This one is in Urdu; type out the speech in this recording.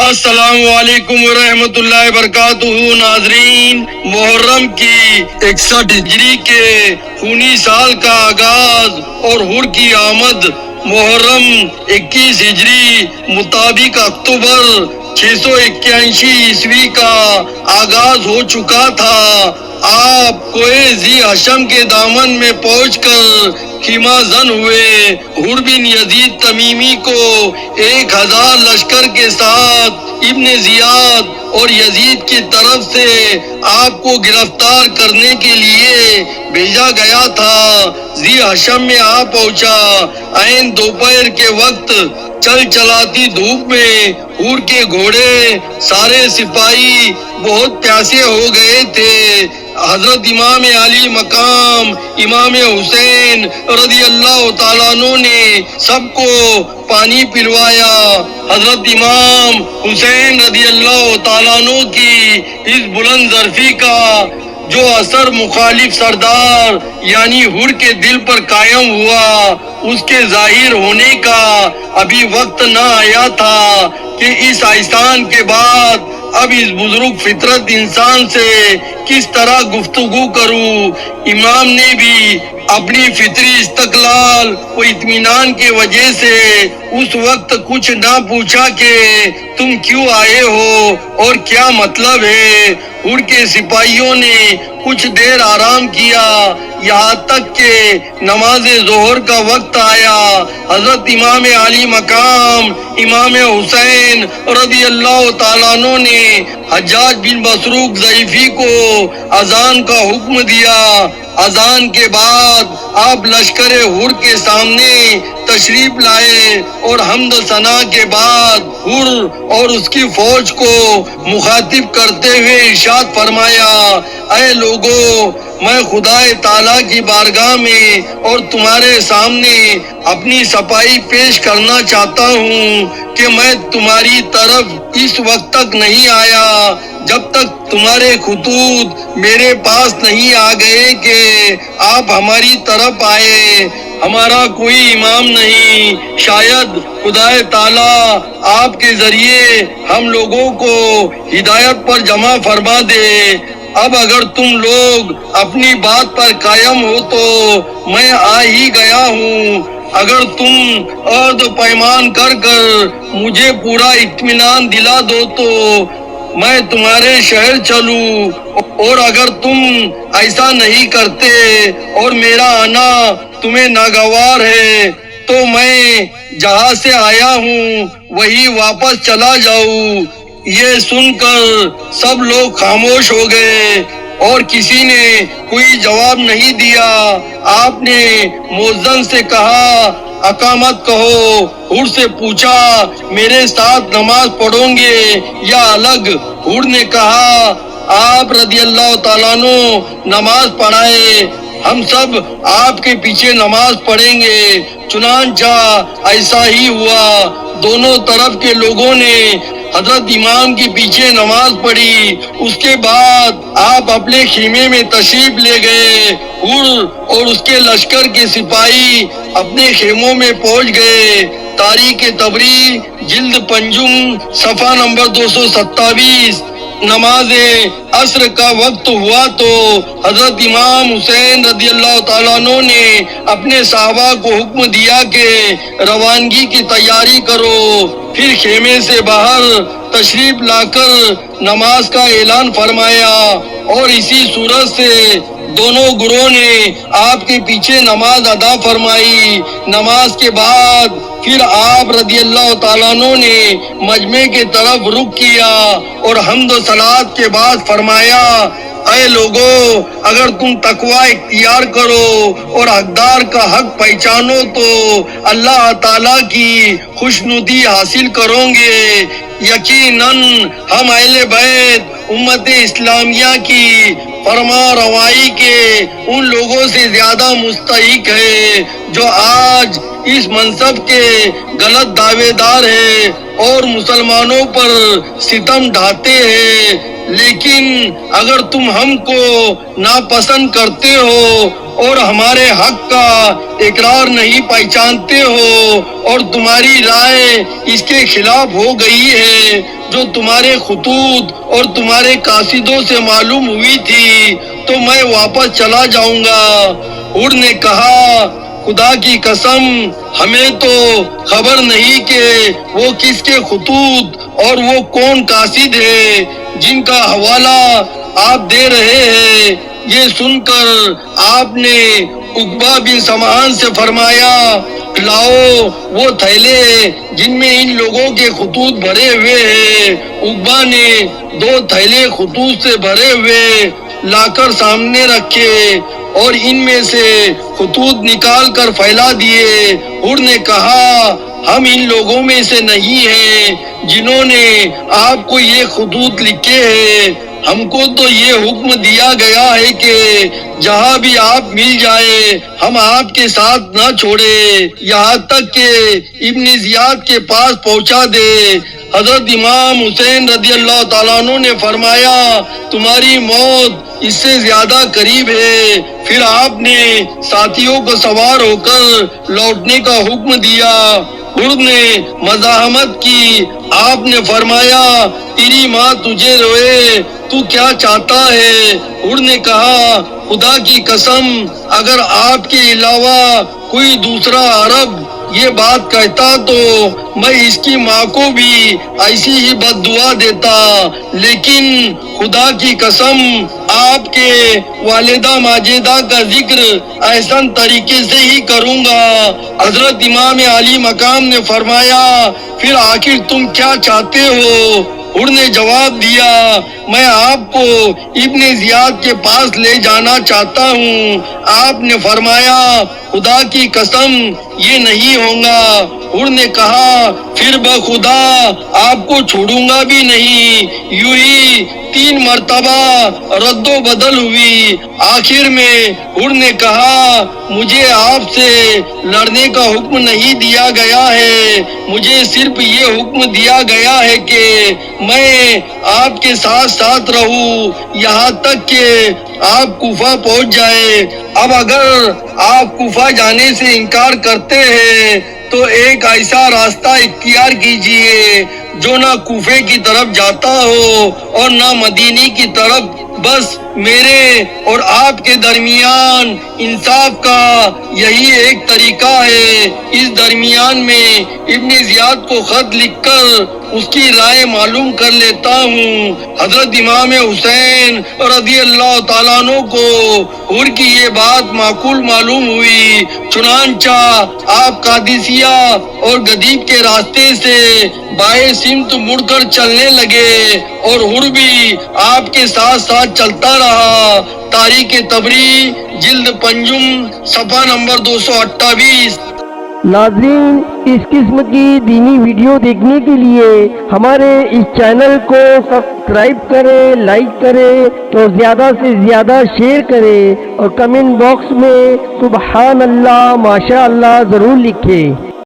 السلام علیکم ورحمۃ اللہ وبرکاتہ۔ ناظرین، محرم کی 61 ہجری کے خونی سال کا آغاز اور حر کی آمد محرم 21 ہجری مطابق اکتوبر 681 عیسوی کا آغاز ہو چکا تھا۔ آپ کوئے ذی حشم کے دامن میں پہنچ کر خیمہ زن ہوئے۔ حر بن یزید تمیمی کو 1000 لشکر کے ساتھ ابن زیاد اور یزید کی طرف سے آپ کو گرفتار کرنے کے لیے بھیجا گیا تھا۔ ذی حشم میں آپ پہنچا۔ عین دوپہر کے وقت چل چلاتی دھوپ میں حر کے گھوڑے سارے سپاہی بہت پیاسے ہو گئے تھے۔ حضرت امام علی مقام امام حسین رضی اللہ تعالیٰ عنہ نے سب کو پانی پلوایا۔ حضرت امام حسین رضی اللہ تعالیٰ عنہ کی اس بلند ظرفی کا جو اثر مخالف سردار یعنی حر کے دل پر قائم ہوا، اس کے ظاہر ہونے کا ابھی وقت نہ آیا تھا کہ اس احسان کے بعد اب اس بزرگ فطرت انسان سے کس طرح گفتگو کروں۔ امام نے بھی اپنی فطری استقلال و اطمینان کے وجہ سے اس وقت کچھ نہ پوچھا کہ تم کیوں آئے ہو اور کیا مطلب ہے۔ حر کے سپاہیوں نے کچھ دیر آرام کیا، یہاں تک کہ نماز ظہر کا وقت آیا۔ حضرت امام علی مقام امام حسین رضی اللہ تعالیٰ عنہ نے حجاج بن مسروق ضعیفی کو اذان کا حکم دیا۔ اذان کے بعد آپ لشکر حر کے سامنے تشریف لائے اور حمد و ثنا کے بعد حر اور اس کی فوج کو مخاطب کرتے ہوئے ارشاد فرمایا، اے لوگو، میں خدا تعالیٰ کی بارگاہ میں اور تمہارے سامنے اپنی صفائی پیش کرنا چاہتا ہوں کہ میں تمہاری طرف اس وقت تک نہیں آیا جب تک تمہارے خطوط میرے پاس نہیں آ گئے کہ آپ ہماری طرف آئے۔ ہمارا کوئی امام نہیں، شاید خدا تعالیٰ آپ کے ذریعے ہم لوگوں کو ہدایت پر جمع فرما دے۔ اب اگر تم لوگ اپنی بات پر قائم ہو تو میں آ ہی گیا ہوں۔ اگر تم عہد و پیمان کر مجھے پورا اطمینان دلا دو تو میں تمہارے شہر چلوں، اور اگر تم ایسا نہیں کرتے اور میرا آنا تمہیں ناگوار ہے تو میں جہاں سے آیا ہوں وہی واپس چلا جاؤں۔ یہ سن کر سب لوگ خاموش ہو گئے اور کسی نے کوئی جواب نہیں دیا۔ آپ نے مؤذن سے کہا، اقامت کہو۔ حر سے پوچھا، میرے ساتھ نماز پڑھو گے یا الگ؟ حر نے کہا، آپ رضی اللہ تعالیٰ عنہ نماز پڑھائے، ہم سب آپ کے پیچھے نماز پڑھیں گے۔ چنانچہ ایسا ہی ہوا۔ دونوں طرف کے لوگوں نے حضرت امام کے پیچھے نماز پڑھی۔ اس کے بعد آپ اپنے خیمے میں تشریف لے گئے۔ حر اور اس کے لشکر کے سپاہی اپنے خیموں میں پہنچ گئے۔ تاریخ طبری جلد پنجم صفحہ نمبر 227۔ نماز عصر کا وقت ہوا تو حضرت امام حسین رضی اللہ تعالیٰ عنہ نے اپنے صحابہ کو حکم دیا کہ روانگی کی تیاری کرو۔ پھر خیمے سے باہر تشریف لا کر نماز کا اعلان فرمایا، اور اسی صورت سے دونوں گروہ نے آپ کے پیچھے نماز ادا فرمائی۔ نماز کے بعد پھر آپ رضی اللہ تعالیٰ عنہ نے مجمع کے طرف رخ کیا اور حمد و صلوات کے بعد فرمایا، اے لوگو، اگر تم تقوی اختیار کرو اور حقدار کا حق پہچانو تو اللہ تعالیٰ کی خوشنودی حاصل کرو گے۔ یقیناً ہم اہل بیت امت اسلامیہ کی فرما روائی کے ان لوگوں سے زیادہ مستحق ہے جو آج اس منصب کے غلط دعوے دار ہیں اور مسلمانوں پر ستم ڈھاتے ہیں۔ لیکن اگر تم ہم کو ناپسند کرتے ہو اور ہمارے حق کا اقرار نہیں پہچانتے ہو اور تمہاری رائے اس کے خلاف ہو گئی ہے جو تمہارے خطوط اور تمہارے قاصدوں سے معلوم ہوئی تھی تو میں واپس چلا جاؤں گا۔ حور نے کہا خدا کی قسم ہمیں تو خبر نہیں کہ وہ کس کے خطوط اور وہ کون قاصد ہے جن کا حوالہ آپ دے رہے ہیں۔ یہ سن کر آپ نے عقبہ بن سمعان سے فرمایا لاؤ وہ تھیلے جن میں ان لوگوں کے خطوط بھرے ہوئے ہیں۔ عقبہ نے 2 تھیلے خطوط سے بھرے ہوئے لا کر سامنے رکھے اور ان میں سے خطوط نکال کر پھیلا دیے۔ حور نے کہا ہم ان لوگوں میں سے نہیں ہیں جنہوں نے آپ کو یہ خطوط لکھے ہیں۔ ہم کو تو یہ حکم دیا گیا ہے کہ جہاں بھی آپ مل جائے ہم آپ کے ساتھ نہ چھوڑے یہاں تک کہ ابن زیاد کے پاس پہنچا دے۔ حضرت امام حسین رضی اللہ تعالیٰ عنہ نے فرمایا تمہاری موت اس سے زیادہ قریب ہے۔ پھر آپ نے ساتھیوں کو سوار ہو کر لوٹنے کا حکم دیا۔ حور نے مزاحمت کی۔ آپ نے فرمایا تیری ماں تجھے روئے تو کیا چاہتا ہے؟ حور نے کہا خدا کی قسم اگر آپ کے علاوہ کوئی دوسرا عرب یہ بات کہتا تو میں اس کی ماں کو بھی ایسی ہی بد دعا دیتا، لیکن خدا کی قسم آپ کے والدہ ماجدہ کا ذکر احسن طریقے سے ہی کروں گا۔ حضرت امام علی مقام نے فرمایا پھر آخر تم کیا چاہتے ہو؟ حور نے جواب دیا میں آپ کو ابن زیاد کے پاس لے جانا چاہتا ہوں۔ آپ نے فرمایا خدا کی قسم یہ نہیں ہوگا۔ حور نے کہا پھر بخدا آپ کو چھوڑوں گا بھی نہیں۔ یوں ہی 3 مرتبہ رد و بدل ہوئی۔ آخر میں حور نے کہا مجھے آپ سے لڑنے کا حکم نہیں دیا گیا ہے، مجھے صرف یہ حکم دیا گیا ہے کہ میں آپ کے ساتھ ساتھ رہوں یہاں تک کہ آپ کوفہ پہنچ جائے۔ اب اگر آپ کوفہ جانے سے انکار کرتے ہیں تو ایک ایسا راستہ اختیار کیجئے جو نہ کوفے کی طرف جاتا ہو اور نہ مدینے کی طرف، بس میرے اور آپ کے درمیان انصاف کا یہی ایک طریقہ ہے۔ اس درمیان میں ابن زیاد کو خط لکھ کر اس کی رائے معلوم کر لیتا ہوں۔ حضرت امام حسین رضی اللہ تعالیٰ عنہ کو حور کی یہ بات معقول معلوم ہوئی، چنانچہ آپ قادسیہ اور گدیب کے راستے سے بائیں سمت مڑ کر چلنے لگے اور حور بھی آپ کے ساتھ ساتھ چلتا رہا۔ تاریخ طبری جلد 5 صفحہ نمبر 228۔ ناظرین اس قسم کی دینی ویڈیو دیکھنے کے لیے ہمارے اس چینل کو سبسکرائب کریں، لائک کریں تو زیادہ سے زیادہ شیئر کریں اور کمنٹ باکس میں سبحان اللہ ماشاء اللہ ضرور لکھیں۔